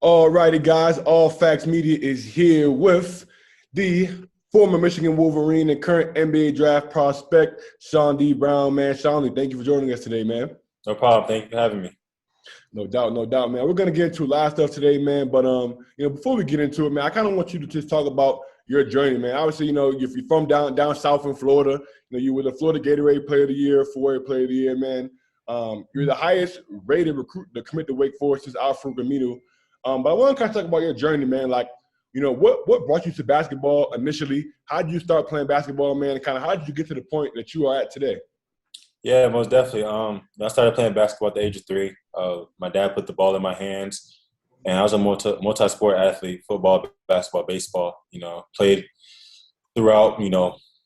All righty, guys. All Facts Media is here with the former Michigan Wolverine and current NBA draft prospect, Chaundee Brown. Man, Chaundee, thank you for joining us today, man. No problem. Thank you for having me. No doubt, man. We're gonna get into a lot of stuff today, man. But before we get into it, man, I kind of want you to just talk about your journey, man. Obviously, if you're from down south in Florida, you were the Florida Gatorade Player of the Year, 4A Player of the Year, man. You're the highest rated recruit to commit to Wake Forest since Al-Farouq Aminu. But I want to kind of talk about your journey, man. Like, what brought you to basketball initially? How did you start playing basketball, man? And kind of how did you get to the point that you are at today? Yeah, most definitely. I started playing basketball at the age of 3. My dad put the ball in my hands, and I was a multi-sport athlete: football, basketball, baseball. Played throughout,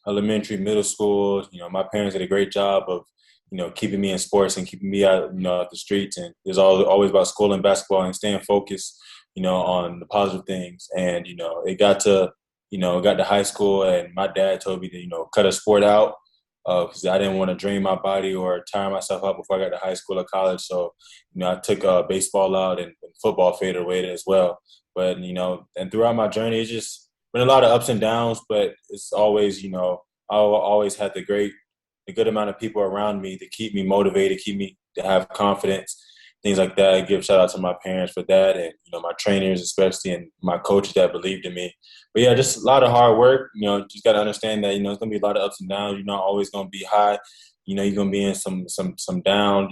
elementary, middle school. My parents did a great job of, keeping me in sports and keeping me out, out the streets. And it was always about school and basketball and staying focused, on the positive things. And, it got to high school, and my dad told me to, cut a sport out because I didn't want to drain my body or tire myself out before I got to high school or college. So, I took baseball out and football faded away as well. But, and throughout my journey, it's just been a lot of ups and downs, but it's always, I always had a good amount of people around me to keep me motivated, keep me to have confidence, things like that. I give shout out to my parents for that, and my trainers especially, and my coaches that believed in me. But yeah, just a lot of hard work. Just got to understand that it's gonna be a lot of ups and downs. You're not always gonna be high. You're gonna be in some down.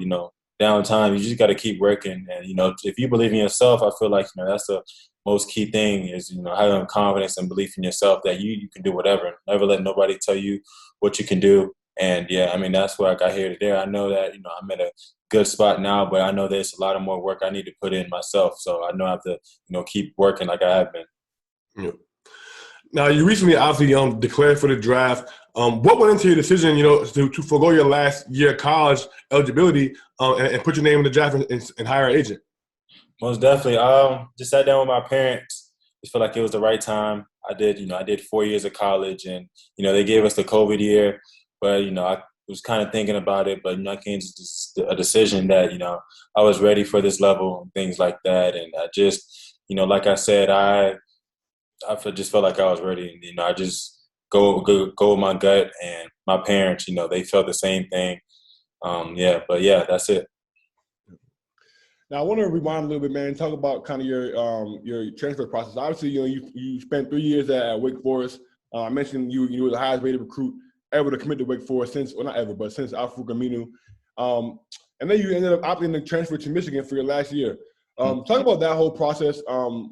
Downtime. You just got to keep working, and if you believe in yourself, I feel like that's the most key thing is having confidence and belief in yourself that you can do whatever. Never let nobody tell you what you can do. And yeah, that's where I got here today. I know that, I'm at a good spot now, but I know there's a lot of more work I need to put in myself. So I know I have to, keep working like I have been. Yeah. Now, you recently obviously declared for the draft. What went into your decision, to forego your last year of college eligibility and put your name in the draft and hire an agent? Most definitely. Just sat down with my parents. Just felt like it was the right time. I did 4 years of college, and, they gave us the COVID year. But, I was kind of thinking about it, but, I came to a decision that, I was ready for this level and things like that. And I just, like I said, I just felt like I was ready. And, I just go with my gut, and my parents, they felt the same thing. That's it. Now, I want to rewind a little bit, man, and talk about kind of your transfer process. Obviously, you spent 3 years at Wake Forest. I mentioned you were the highest rated recruit ever to commit to Wake Forest since Al-Farouq Aminu. And then you ended up opting to transfer to Michigan for your last year. Talk about that whole process.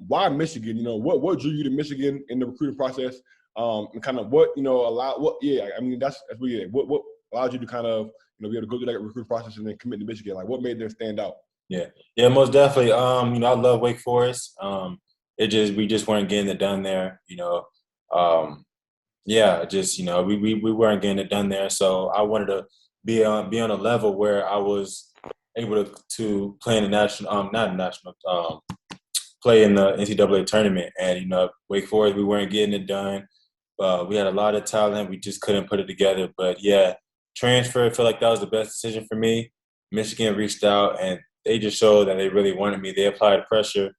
Why Michigan? What drew you to Michigan in the recruiting process? And kind of what that's really it. What allowed you to kind of be able to go through that recruiting process and then commit to Michigan? Like, what made them stand out? Yeah, most definitely. I love Wake Forest. We just weren't getting it done there. We weren't getting it done there. So I wanted to be on a level where I was able to play in the play in the NCAA tournament. And, Wake Forest, we weren't getting it done. We had a lot of talent. We just couldn't put it together. But, yeah, transfer, I feel like that was the best decision for me. Michigan reached out, and they just showed that they really wanted me. They applied pressure.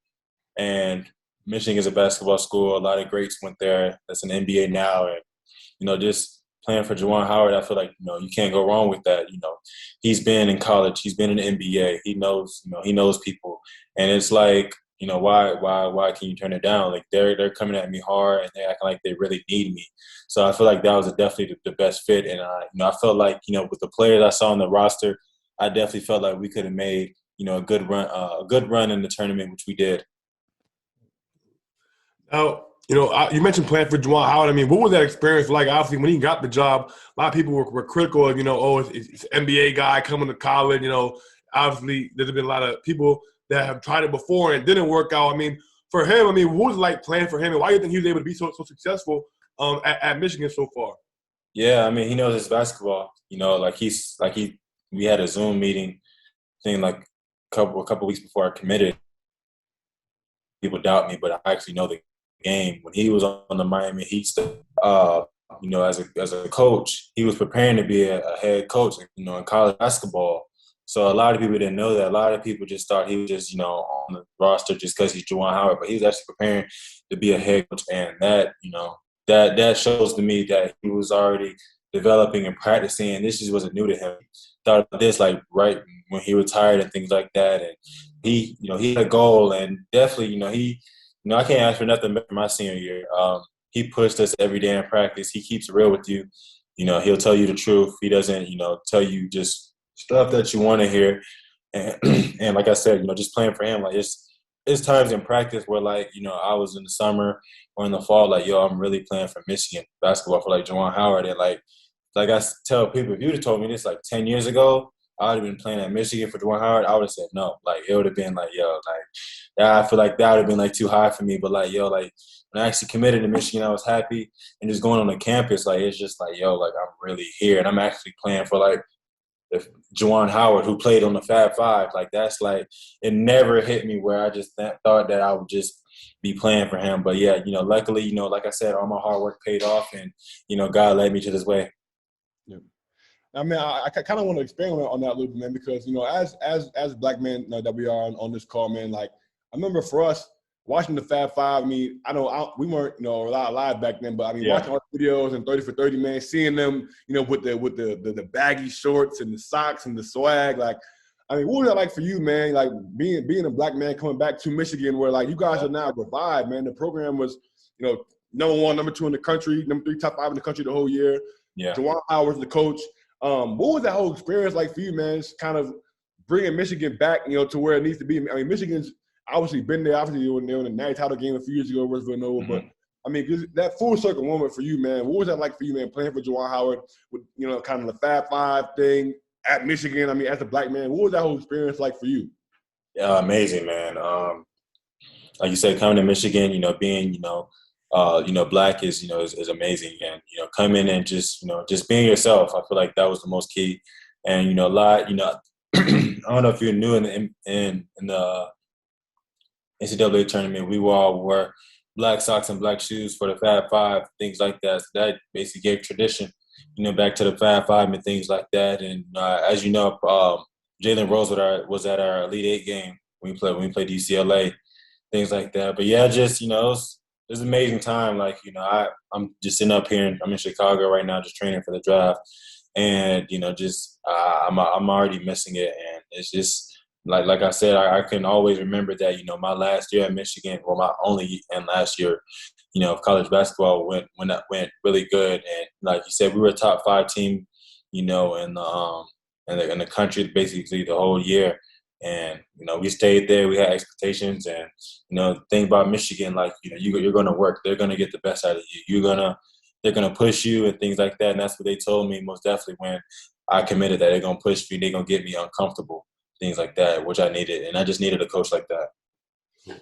And Michigan is a basketball school. A lot of greats went there. That's an NBA now. And, just playing for Juwan Howard, I feel like, you can't go wrong with that. He's been in college. He's been in the NBA. He knows people. And it's like, why can you turn it down? Like, they're coming at me hard, and they're acting like they really need me. So I feel like that was definitely the best fit. And I felt like, with the players I saw on the roster, I definitely felt like we could have made, a good run in the tournament, which we did. Now, you mentioned playing for Juwan Howard. What was that experience like? Obviously, when he got the job, a lot of people were critical of, it's an NBA guy coming to college. Obviously, there's been a lot of people that have tried it before and it didn't work out. For him, what was it like playing for him, and why do you think he was able to be so successful at Michigan so far? Yeah, he knows his basketball. We had a Zoom meeting thing like a couple weeks before I committed. People doubt me, but I actually know the game. When he was on the Miami Heat, as a coach, he was preparing to be a head coach, in college basketball. So a lot of people didn't know that. A lot of people just thought he was just, on the roster just because he's Juwan Howard, but he was actually preparing to be a head coach. And that, that shows to me that he was already developing and practicing. And this just wasn't new to him. He thought of this like right when he retired and things like that. And he, he had a goal, and definitely, I can't ask for nothing for my senior year. He pushed us every day in practice. He keeps it real with you. He'll tell you the truth. He doesn't, tell you just stuff that you want to hear. And and like I said, just playing for him, like it's times in practice where like, I was in the summer or in the fall, like, yo, I'm really playing for Michigan basketball for like Juwan Howard. And like I tell people, if you'd have told me this like 10 years ago, I would have been playing at Michigan for Juwan Howard, I would have said no. Like it would have been like, yo, like yeah, I feel like that would have been like too high for me. But like, yo, like when I actually committed to Michigan, I was happy. And just going on the campus, like it's just like, yo, like I'm really here. And I'm actually playing for like if Juwan Howard, who played on the Fab Five, like that's like it never hit me where I just thought that I would just be playing for him. But yeah, luckily, like I said, all my hard work paid off, and God led me to this way. Yeah. I mean, I kind of want to expand on that a little bit, man, because as black men that we are on this call, man, like I remember for us watching the Fab Five. I mean, we weren't a lot live back then, but I mean, watching all the videos and 30 for 30, man, seeing them, with the baggy shorts and the socks and the swag, like. I mean, what was that like for you, man? Like being a black man coming back to Michigan, where like you guys are now revived, man. The program was, number 1, number 2 in the country, number 3, top 5 in the country the whole year. Yeah. Juwan Howard's the coach. What was that whole experience like for you, man? It's kind of bringing Michigan back, to where it needs to be. I mean, Michigan's obviously been there. Obviously, they were in the natty title game a few years ago versus Villanova. Mm-hmm. But, I mean, that full circle moment for you, man, what was that like for you, man, playing for Juwan Howard with, kind of the Fab Five thing at Michigan? I mean, as a black man, what was that whole experience like for you? Yeah, amazing, man. Like you said, coming to Michigan, being, black is amazing. And, coming and just being yourself, I feel like that was the most key. And, a lot, I don't know if you're new in the NCAA tournament, we all wore black socks and black shoes for the Fab Five, things like that. So that basically gave tradition, back to the Fab Five and things like that. And as you know, Jalen Rose was at our Elite Eight game when we played UCLA, things like that. But yeah, just it was an amazing time. Like I'm just sitting up here, and I'm in Chicago right now, just training for the draft, and I'm already missing it, and it's just. Like I said, I can always remember that, my last year at Michigan, or my only and last year, of college basketball went really good. And like you said, we were a top 5 team, in the country basically the whole year. And, we stayed there. We had expectations. And, the thing about Michigan, like, you're going to work. They're going to get the best out of you. They're going to push you and things like that. And that's what they told me most definitely when I committed, that they're going to push me. They're going to get me uncomfortable. Things like that, which I needed, and I just needed a coach like that.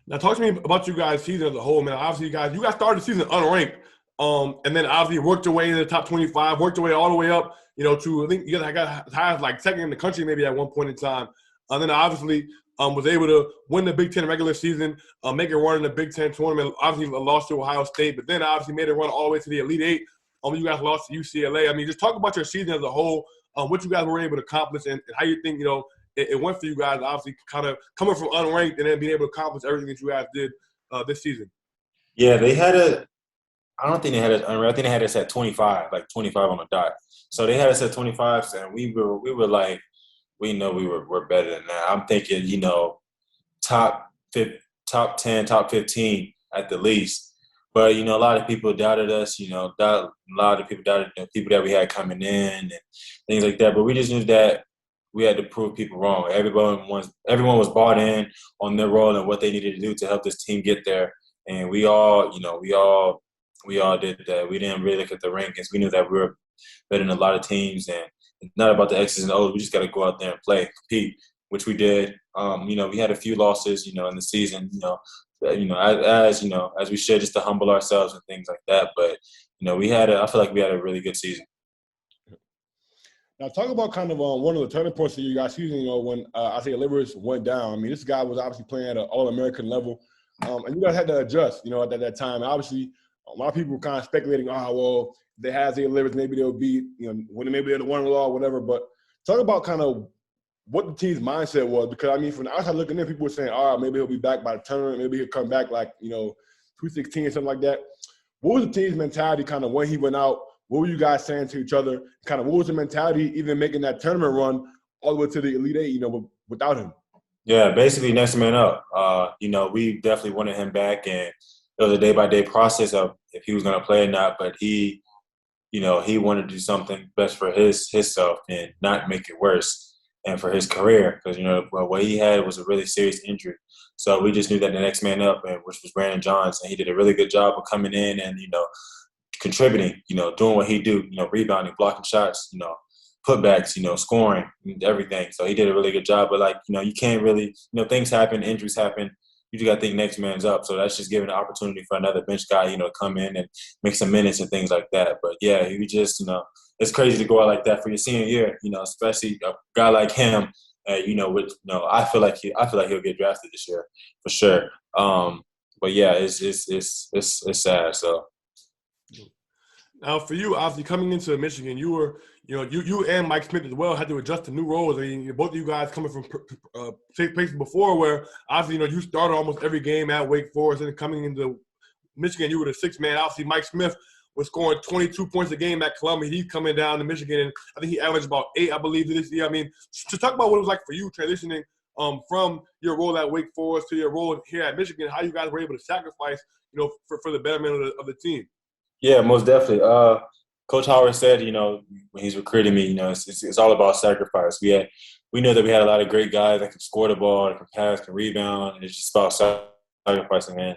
Now, talk to me about you guys' season as a whole, man. Obviously, you guys started the season unranked, and then obviously worked your way into the top 25, worked your way all the way up, to I think you guys got as high as like second in the country maybe at one point in time, and then obviously was able to win the Big Ten regular season, make a run in the Big Ten tournament. Obviously, lost to Ohio State, but then obviously made a run all the way to the Elite Eight. You guys lost to UCLA. I mean, just talk about your season as a whole. What you guys were able to accomplish and how you think, it went for you guys, obviously kind of coming from unranked and then being able to accomplish everything that you guys did this season. Yeah, I don't think they had it unranked. I think they had us at 25, like 25 on the dot. So they had us at 25, and we were like, we know we're better than that. I'm thinking, top 10, top 15 at the least. But, a lot of people doubted us, a lot of people doubted the people that we had coming in and things like that. But we just knew that we had to prove people wrong. Everyone was bought in on their role and what they needed to do to help this team get there. And we all did that. We didn't really look at the rankings. We knew that we were better than a lot of teams. And it's not about the X's and O's. We just got to go out there and play, compete, which we did. We had a few losses, in the season, as we should, just to humble ourselves and things like that. But, I feel like we had a really good season. Now, talk about kind of one of the turning points of you guys' season, when Isaiah Livers went down. I mean, this guy was obviously playing at an All-American level, and you guys had to adjust, at that time. Obviously, a lot of people were kind of speculating, well, if they had Isaiah Livers, maybe they'll beat, maybe they're the one-in-law or whatever. But talk about kind of what the team's mindset was, because I mean, from the outside looking in, people were saying, all right, maybe he'll be back by the tournament, maybe he'll come back like, 216 or something like that. What was the team's mentality kind of when he went out? What were you guys saying to each other? Kind of what was the mentality even making that tournament run all the way to the Elite Eight, without him? Yeah, basically next man up. We definitely wanted him back, and it was a day-by-day process of if he was going to play or not, but he wanted to do something best for himself and not make it worse, and for his career, because what he had was a really serious injury. So we just knew that the next man up, which was Brandon Johns, and he did a really good job of coming in and contributing, doing what he do, rebounding, blocking shots, putbacks, scoring, everything. So he did a really good job. But you can't really, things happen, injuries happen. You just got to think next man's up. So that's just giving an opportunity for another bench guy, to come in and make some minutes and things like that. But yeah, he just, it's crazy to go out like that for your senior year, especially a guy like him. I feel like he'll get drafted this year for sure. But yeah, it's sad. So. Now, for you, obviously coming into Michigan, you were, you and Mike Smith as well had to adjust to new roles. I mean, both of you guys coming from places before where obviously, you started almost every game at Wake Forest, and coming into Michigan, you were the sixth man. Obviously, Mike Smith was scoring 22 points a game at Columbia. He's coming down to Michigan, and I think he averaged about 8, I believe, this year. I mean, to talk about what it was like for you transitioning from your role at Wake Forest to your role here at Michigan, how you guys were able to sacrifice, for the betterment of the team. Yeah, most definitely. Coach Howard said, when he's recruiting me, it's all about sacrifice. We know that we had a lot of great guys that could score the ball, that could pass, can rebound, and it's just about sacrificing, man.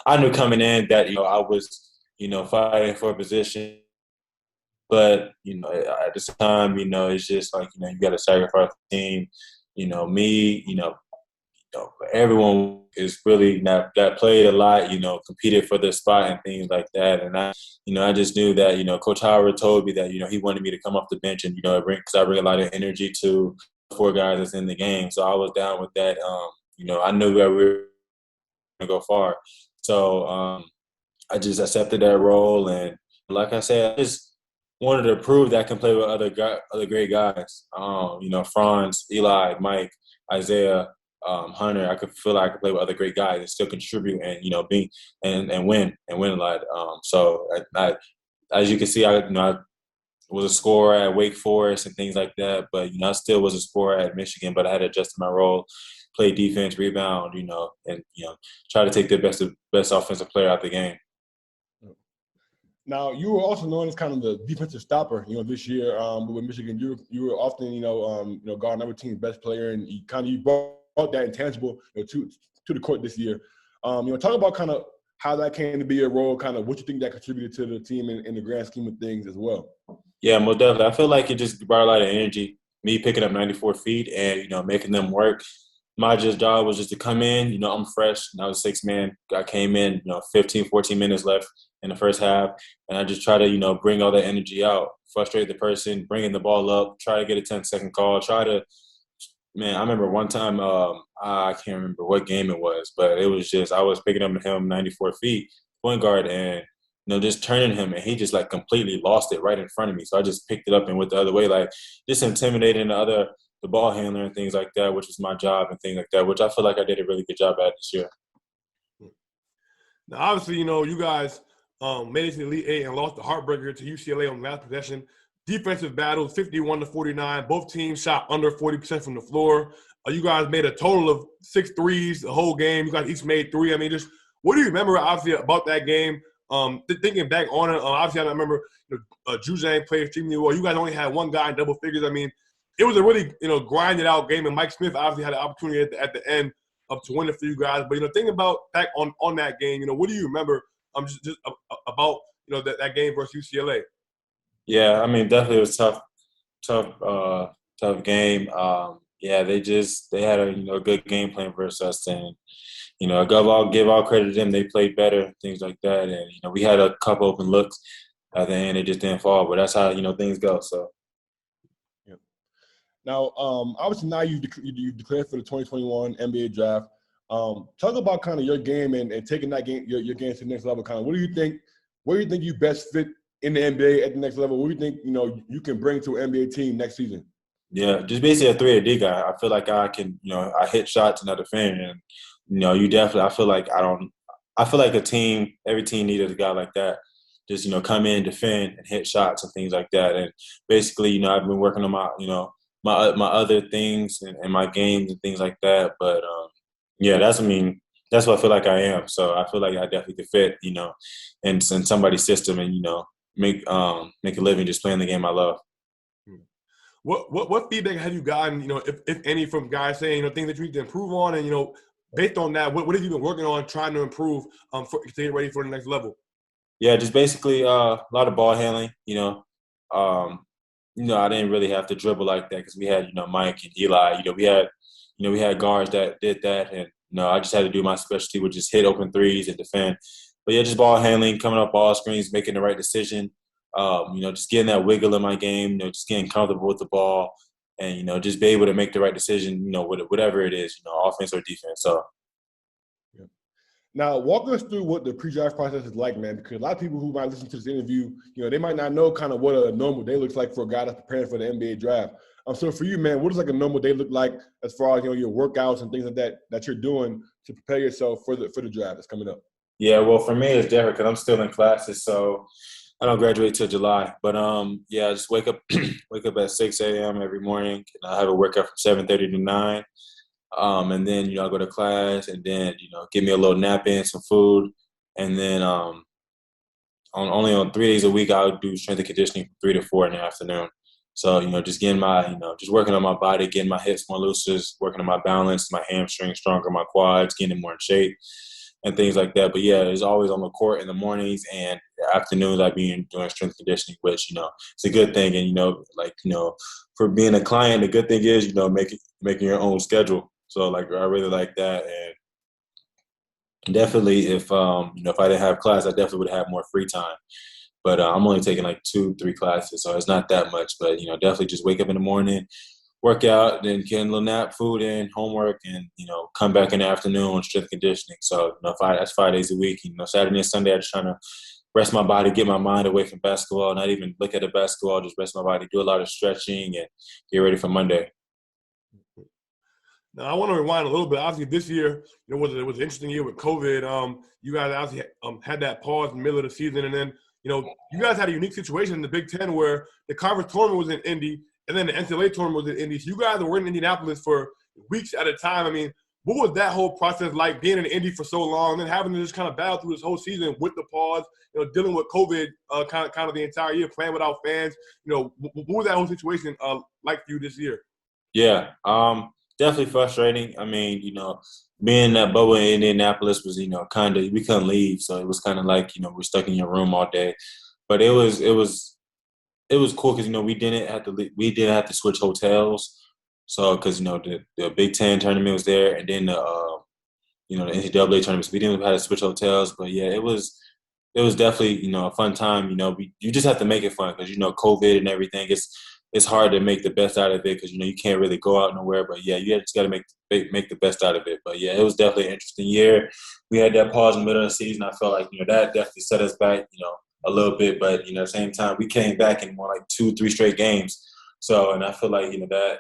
I knew coming in that, I was, fighting for a position. But, at the same time, it's just like, you got to sacrifice the team. Me, everyone is really that played a lot, competed for their spot and things like that. And I just knew that, Coach Howard told me that, he wanted me to come off the bench and, because I bring a lot of energy to 4 guys that's in the game. So I was down with that. I knew that we were going to go far. So I just accepted that role. And like I said, I just wanted to prove that I can play with other great guys. Franz, Eli, Mike, Isaiah, Hunter. I could feel like I could play with other great guys and still contribute and be and win a lot. So I, as you can see, I was a scorer at Wake Forest and things like that. But I still was a scorer at Michigan. But I had to adjust my role, play defense, rebound, and try to take the best offensive player out the game. Now, you were also known as kind of the defensive stopper, this year with Michigan. You were often, guarding other team's best player, and you brought that intangible to the court this year. Talk about kind of how that came to be your role, kind of what you think that contributed to the team in the grand scheme of things as well. Yeah, most definitely. I feel like it just brought a lot of energy. Me picking up 94 feet and, making them work. My job was just to come in. I'm fresh. And I was 6 man. I came in, 15, 14 minutes left in the first half. And I just try to, bring all that energy out, frustrate the person, bringing the ball up, try to get a 10-second call, I remember one time, I can't remember what game it was, but it was just I was picking up him 94 feet, point guard, and, just turning him, and he just, completely lost it right in front of me. So I just picked it up and went the other way, just intimidating the ball handler and things like that, which was my job and things like that, which I feel like I did a really good job at this year. Now, obviously, you guys made it to the Elite Eight and lost the heartbreaker to UCLA on the last possession. Defensive battles, 51-49. Both teams shot under 40% from the floor. You guys made a total of 6 threes the whole game. You guys each made 3. I mean, just what do you remember, obviously, about that game? Thinking back on it, obviously, I remember Juzang played extremely well. You guys only had 1 guy in double figures. I mean, it was a really, grinded out game, and Mike Smith obviously had an opportunity at the end to win it for you guys. But, thinking about back on that game, what do you remember just about, that game versus UCLA? Yeah, I mean, definitely it was tough game. They had a good game plan versus us, and I give all credit to them. They played better, things like that, and we had a couple open looks at the end. It just didn't fall, but that's how things go. So. Yeah. Now, obviously, now you've declared for the 2021 NBA draft. Talk about kind of your game and taking that game, your game to the next level. Kind of, where do you think you best fit in the NBA at the next level? What do you think you can bring to an NBA team next season? Yeah, just basically a 3 or D guy. I feel like I can, I hit shots and I defend, and you definitely. I feel like I don't. I feel like every team needed a guy like that. Just come in, defend, and hit shots and things like that. And basically, I've been working on my, my other things and my games and things like that. But yeah, that's what I feel like I am. So I feel like I definitely could fit, in somebody's system and make a living just playing the game I love. What feedback have you gotten, if any, from guys saying, things that you need to improve on, and based on that, what have you been working on trying to improve to get ready for the next level? Yeah, just basically a lot of ball handling. I didn't really have to dribble like that because we had Mike and Eli. We had guards that did that, and I just had to do my specialty, which is hit open threes and defend. But yeah, just ball handling, coming up ball screens, making the right decision. Just getting that wiggle in my game. Just getting comfortable with the ball, and just be able to make the right decision. Whatever it is, offense or defense. So. Now, walk us through what the pre-draft process is like, man, because a lot of people who might listen to this interview, they might not know kind of what a normal day looks like for a guy that's preparing for the NBA draft. So for you, man, what does like a normal day look like as far as, your workouts and things like that you're doing to prepare yourself for the draft that's coming up? Yeah, well, for me, it's different because I'm still in classes, so I don't graduate till July. But yeah, I just wake up at 6 a.m. every morning, and I have a workout from 7:30 to 9. And then I go to class, and then give me a little nap in, some food, and then only on 3 days a week I would do strength and conditioning from 3 to 4 in the afternoon. So just getting my just working on my body, getting my hips more loose, working on my balance, my hamstrings stronger, my quads, getting more in shape, and things like that. But yeah, it's always on the court in the mornings, and the afternoons I be doing strength conditioning, which it's a good thing. And for being a client, the good thing is making your own schedule. So I really like that, and definitely if if I didn't have class, I definitely would have more free time. But I'm only taking like 2-3 classes, so it's not that much. But definitely just wake up in the morning, work out, then get a little nap, food in, homework, and come back in the afternoon, strength conditioning. So that's 5 days a week. Saturday and Sunday, I'm just trying to rest my body, get my mind away from basketball, not even look at the basketball, just rest my body, do a lot of stretching, and get ready for Monday. Now, I want to rewind a little bit. Obviously, this year it was an interesting year with COVID. You guys obviously had that pause in the middle of the season, and then you guys had a unique situation in the Big Ten where the conference tournament was in Indy, and then the NCAA tournament was in Indy. So you guys were in Indianapolis for weeks at a time. I mean, what was that whole process like, being in Indy for so long, and then having to just kind of battle through this whole season with the pause, dealing with COVID kind of the entire year, playing without fans? What was that whole situation like for you this year? Yeah, definitely frustrating. I mean, being in that bubble in Indianapolis was, kind of, we couldn't leave, so it was kind of like, we're stuck in your room all day. But it was cool because we didn't have to switch hotels. So because the Big Ten tournament was there, and then the NCAA tournament, so we didn't have to switch hotels. But yeah, it was definitely a fun time. You just have to make it fun because COVID and everything. It's hard to make the best out of it because you can't really go out nowhere. But yeah, you just got to make the best out of it. But yeah, it was definitely an interesting year. We had that pause in the middle of the season. I felt like that definitely set us back a little bit. But at the same time, we came back and won like 2-3 straight games. So, and I feel like that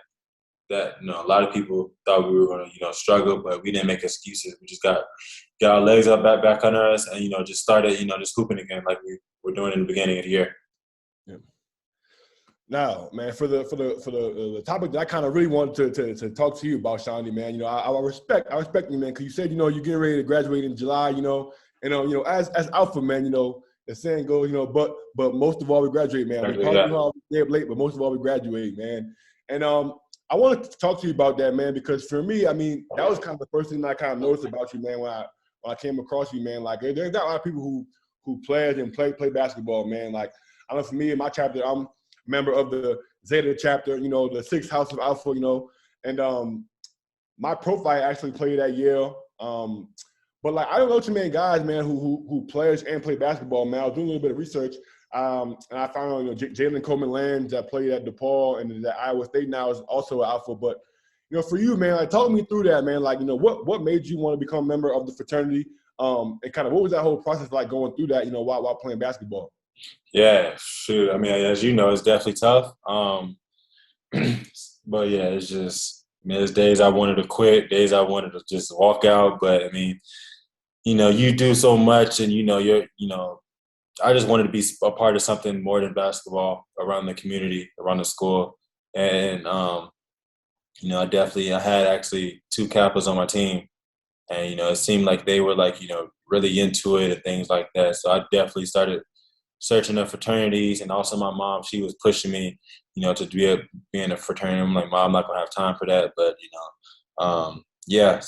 a lot of people thought we were going to struggle, but we didn't make excuses. We just got our legs up back under us, and just started just hooping again like we were doing in the beginning of the year. Yeah. Now, man, for the topic that I kind of really wanted to talk to you about, Chaundee, man, I respect you, man, because you said you're getting ready to graduate in July, and as Alpha, man, the saying goes, but most of all we graduate, man. We probably all stay up late, but most of all we graduate, man. And I wanted to talk to you about that, man, because for me, I mean, that was kind of the first thing that I kind of noticed about you, man, when I came across you, man. Like, there's not a lot of people who played and play basketball, man. Like, I know for me in my chapter, I'm member of the Zeta chapter, the sixth house of Alpha, and my profile actually played at Yale. But like, I don't know too many guys, man, who plays and play basketball, man. I was doing a little bit of research, and I found out, Jalen Coleman-Lands that played at DePaul and that Iowa State now is also an Alpha. But for you, man, like, talk me through that, man. Like, what made you want to become a member of the fraternity, and kind of what was that whole process like going through that, while playing basketball? Yeah, shoot. I mean, as you know, it's definitely tough. But yeah, it's just, I mean, there's days I wanted to quit, days I wanted to just walk out. But I mean, you do so much, and I just wanted to be a part of something more than basketball around the community, around the school, and I had actually two Kappas on my team, and it seemed like they were like really into it and things like that. So I definitely started searching up fraternities, and also my mom, she was pushing me, to be in a fraternity. I'm like, Mom, I'm not gonna have time for that, but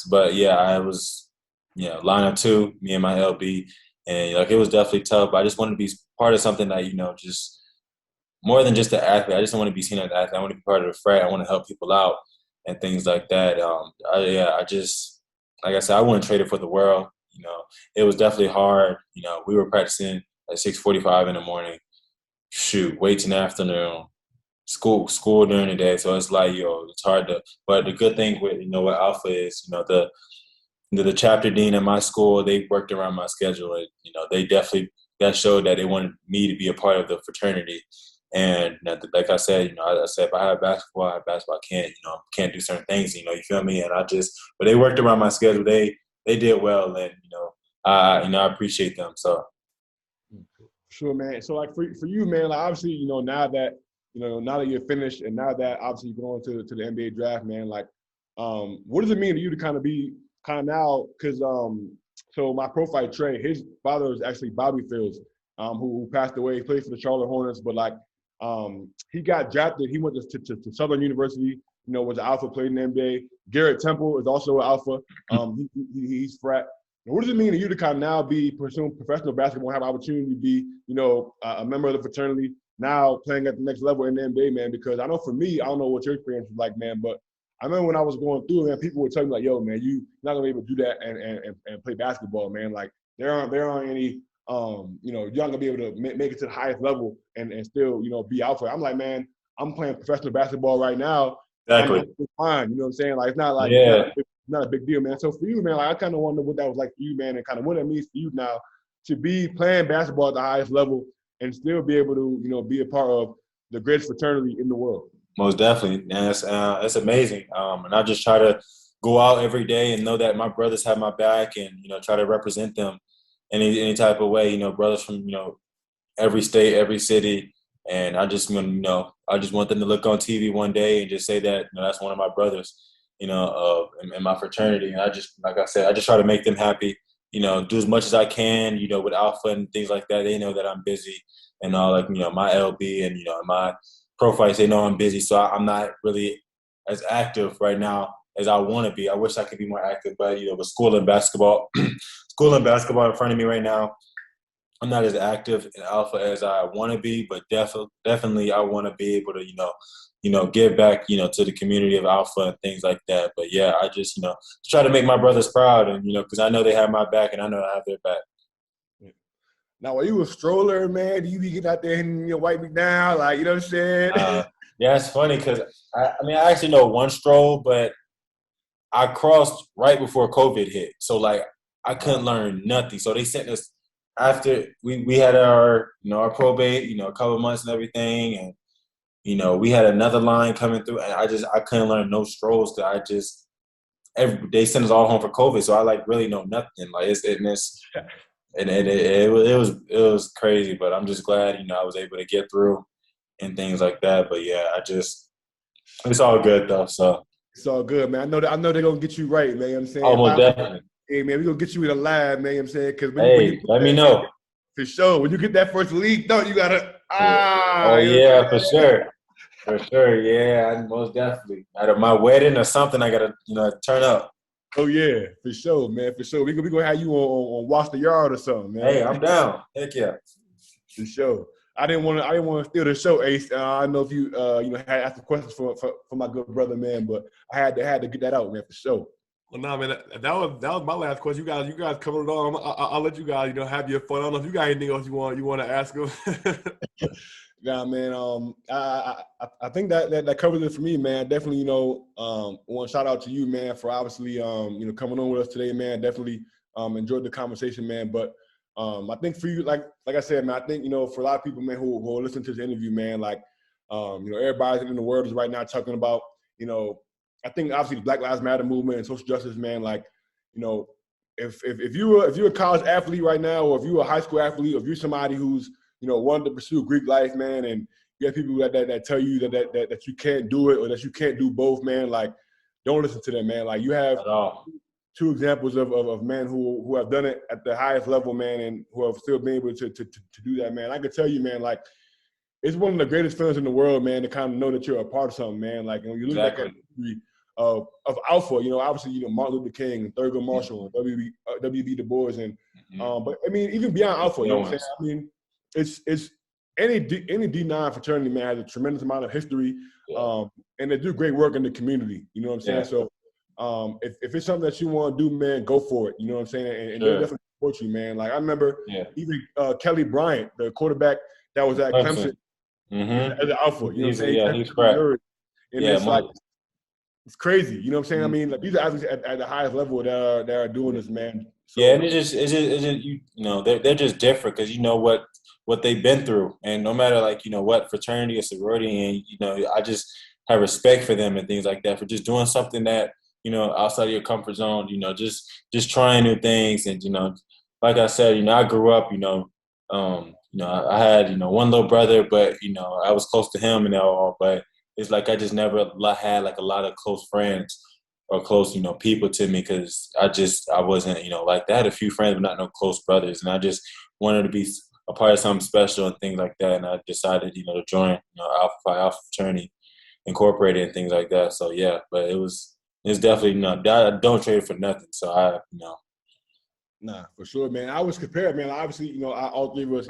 but yeah, I was, line up two, me and my LB, and like it was definitely tough. But I just wanted to be part of something that just more than just the athlete. I just don't want to be seen as an athlete. I want to be part of the frat. I want to help people out and things like that. I just, like I said, I wouldn't trade it for the world. It was definitely hard. We were practicing at 6:45 in the morning. Shoot, weights in the afternoon. School during the day. So it's like, it's hard to. But the good thing with what Alpha is, the chapter dean at my school, they worked around my schedule, and they definitely that showed that they wanted me to be a part of the fraternity. And like I said, I said if I have basketball, I have basketball. I can't do certain things. You feel me? And but they worked around my schedule. They did well, and I appreciate them. So. Sure, man. So like for you, man, like obviously, now that you're finished and now that obviously you're going to the NBA draft, man, like what does it mean to you to kind of be kind of now, because so my profile Trey, his father is actually Bobby Fields, who passed away. He played for the Charlotte Hornets, but like he got drafted. He went to Southern University, was an alpha, played in the NBA. Garrett Temple is also an alpha. He's frat. And what does it mean to you to kind of now be pursuing professional basketball, have an opportunity to be, a member of the fraternity, now playing at the next level in the NBA, man? Because I know for me, I don't know what your experience was like, man, but I remember when I was going through, man, people would tell me like, yo, man, you're not gonna be able to do that and play basketball, man. Like there aren't any, you're not gonna be able to make it to the highest level and still, be out for it. I'm like, man, I'm playing professional basketball right now. Exactly. I'm fine. You know what I'm saying? Like it's not like Yeah. not a big deal, man. So for you, man, like I kind of wonder what that was like for you, man, and kind of what it means for you now to be playing basketball at the highest level and still be able to, be a part of the greatest fraternity in the world. Most definitely, and it's amazing. And I just try to go out every day and know that my brothers have my back, and try to represent them in any type of way. Brothers from every state, every city, and I just I just want them to look on TV one day and just say that that's one of my brothers, in my fraternity. And I just, like I said, I just try to make them happy. Do as much as I can. With Alpha and things like that, they know that I'm busy, and all like my LB and my profiles, they know I'm busy, so I'm not really as active right now as I want to be. I wish I could be more active, but with school and basketball, in front of me right now, I'm not as active in Alpha as I want to be, but definitely I want to be able to, give back, to the community of Alpha and things like that. But yeah, I just, try to make my brothers proud, and because I know they have my back and I know I have their back. Now, are you a stroller, man? Do you be getting out there and wipe me down? Like, you know what I'm saying? Yeah, it's funny because I actually know one stroll, but I crossed right before COVID hit. So like I couldn't learn nothing. So they sent us after we had our our probate, a couple of months and everything, and we had another line coming through, and I couldn't learn no strolls because they sent us all home for COVID. So I like really know nothing. Like it was crazy, but I'm just glad I was able to get through and things like that. But yeah, it's all good though. So it's all good, man. I know they're gonna get you right, man. You know what I'm saying? almost definitely. Hey, man, we're gonna get you in the lab, man. You know what I'm saying? Because Hey, let me know. For sure. When you get that first league, don't you gotta Oh yeah, for sure. For sure, yeah, most definitely. Out of my wedding or something, I gotta, turn up. Oh yeah, for sure, man, for sure. We gonna have you on Watch the Yard or something, man. Hey, I'm down. Heck yeah. For sure. I didn't want to steal the show, Ace. I don't know if you had asked the questions for my good brother, man, but I had to get that out, man, for sure. Well, no, man, that was my last question. You guys covered it all. I'll let you guys, have your fun. I don't know if you got anything else you want to ask them. Yeah, man. I think that covers it for me, man. Definitely, want to shout out to you, man, for obviously, coming on with us today, man. Definitely enjoyed the conversation, man. But I think for you, like I said, man, I think for a lot of people, man, who listen to this interview, man, like everybody in the world is right now talking about I think obviously the Black Lives Matter movement and social justice, man, like, if you're a college athlete right now, or if you're a high school athlete, or if you're somebody who's, wanted to pursue Greek life, man, and you have people that tell you that you can't do it or that you can't do both, man, like, don't listen to them, man. Like, you have two examples of men who have done it at the highest level, man, and who have still been able to do that, man. I can tell you, man, like, it's one of the greatest feelings in the world, man, to kind of know that you're a part of something, man. Like, when you look back at the history of Alpha, obviously, Martin Luther King and Thurgood Marshall and W.B. Du Bois, and but I mean, even beyond Alpha, you know what I'm saying? I mean, it's any D9 fraternity, man, has a tremendous amount of history, and they do great work in the community. You know what I'm saying? So, if it's something that you want to do, man, go for it. You know what I'm saying? And they'll definitely support you, man. Like, I remember even Kelly Bryant, the quarterback that was at Clemson, as an Alpha. You know what I'm saying? Yeah, he's correct. And it's like, it's crazy. You know what I'm saying? I mean, like, these are athletes at the highest level that are doing this, man. So, and it's just they're just different because you know what they've been through, and no matter like what fraternity or sorority, and I just have respect for them and things like that for just doing something that outside of your comfort zone. Just trying new things, and like I said, I grew up, I had one little brother, but I was close to him and all, but it's like I just never had like a lot of close friends or close, people to me because I wasn't, like that. I had a few friends, but not no close brothers. And I just wanted to be a part of something special and things like that. And I decided, to join, Alpha Phi Alpha Fraternity Incorporated and things like that. So, yeah, but it's definitely, I don't trade it for nothing. So, Nah, for sure, man. I was compared, man. Obviously, all three of us,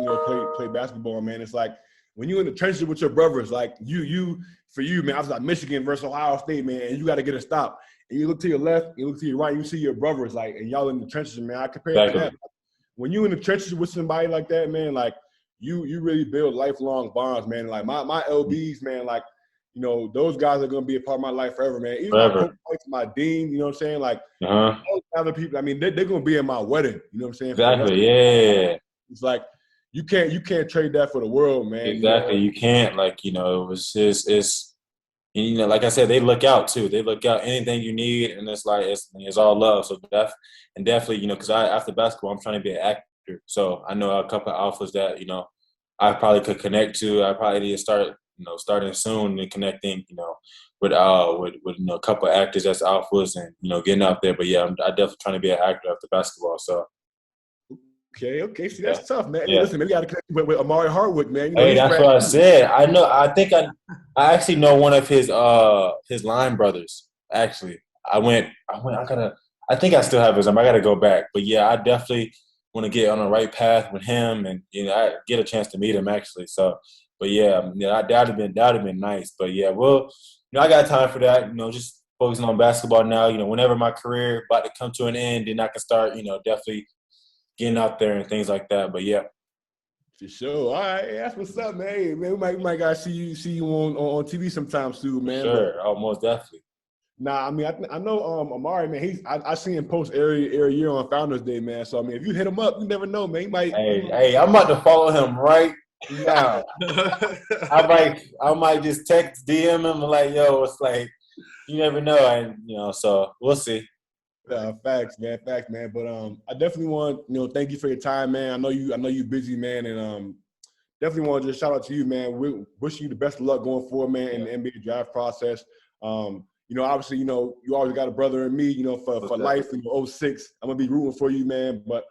play basketball, man. It's like when you're in the trenches with your brothers, like for you, man, I was like Michigan versus Ohio State, man, and you got to get a stop. And you look to your left, you look to your right, you see your brothers, like, and y'all in the trenches, man. I compare it to that. When you in the trenches with somebody like that, man, like you really build lifelong bonds, man. Like my LBs, man, like, those guys are gonna be a part of my life forever, man. Even my coach, my dean, you know what I'm saying? Like all other people, I mean, they're gonna be in my wedding, you know what I'm saying? Exactly, yeah. It's like you can't trade that for the world, man. Exactly, you can't. Like, it was just like I said, they look out too. They look out anything you need, and it's like it's all love. So definitely, because after basketball, I'm trying to be an actor. So I know a couple of alphas that I probably could connect to. I probably need to start starting soon and connecting with a couple of actors as alphas and getting out there. But yeah, I definitely trying to be an actor after basketball. So. Okay. See, that's tough, man. Hey, listen, maybe you got to connect with Amari Hardwick, man. Hey, that's what I said. I know. I think I actually know one of his line brothers. Actually, I think I still have his number. I gotta go back. But yeah, I definitely want to get on the right path with him, and I get a chance to meet him actually. So, but yeah, that'd have been nice. But yeah, well, I got time for that. Just focusing on basketball now. Whenever my career about to come to an end, then I can start. Definitely getting out there and things like that. But yeah. For sure. All right, that's what's up, man. Hey, man, we might gotta see you on TV sometime soon, man. Sure, most definitely. Nah, I mean, I know Amari, man. I see him post every year on Founders Day, man. So I mean, if you hit him up, you never know, man. He might. Hey, I'm about to follow him right now. I might just text DM him like, yo, it's like you never know, and so we'll see. Facts, man. But I definitely want thank you for your time, man. I know you busy, man, and definitely want to just shout out to you, man. We wish you the best of luck going forward, man, in the NBA draft process. Obviously, you always got a brother in me, for life in 06. I'm gonna be rooting for you, man. But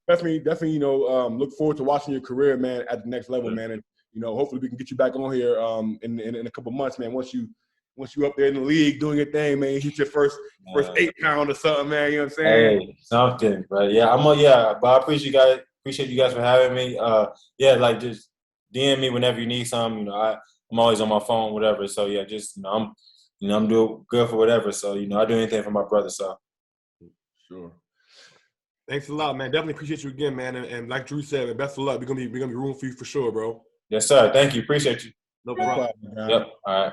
definitely, look forward to watching your career, man, at the next level, man. And hopefully we can get you back on here in a couple months, man. Once you up there in the league doing your thing, man, you hit your first 8-pound or something, man. You know what I'm saying? Hey, something, but yeah, but I appreciate you guys for having me. Like just DM me whenever you need something. I'm always on my phone, whatever. So yeah, just I'm doing good for whatever. So I do anything for my brother. So sure. Thanks a lot, man. Definitely appreciate you again, man. And like Drew said, best of luck. We're gonna be rooting for you for sure, bro. Yes, sir. Thank you. Appreciate you. No problem. Yep. All right.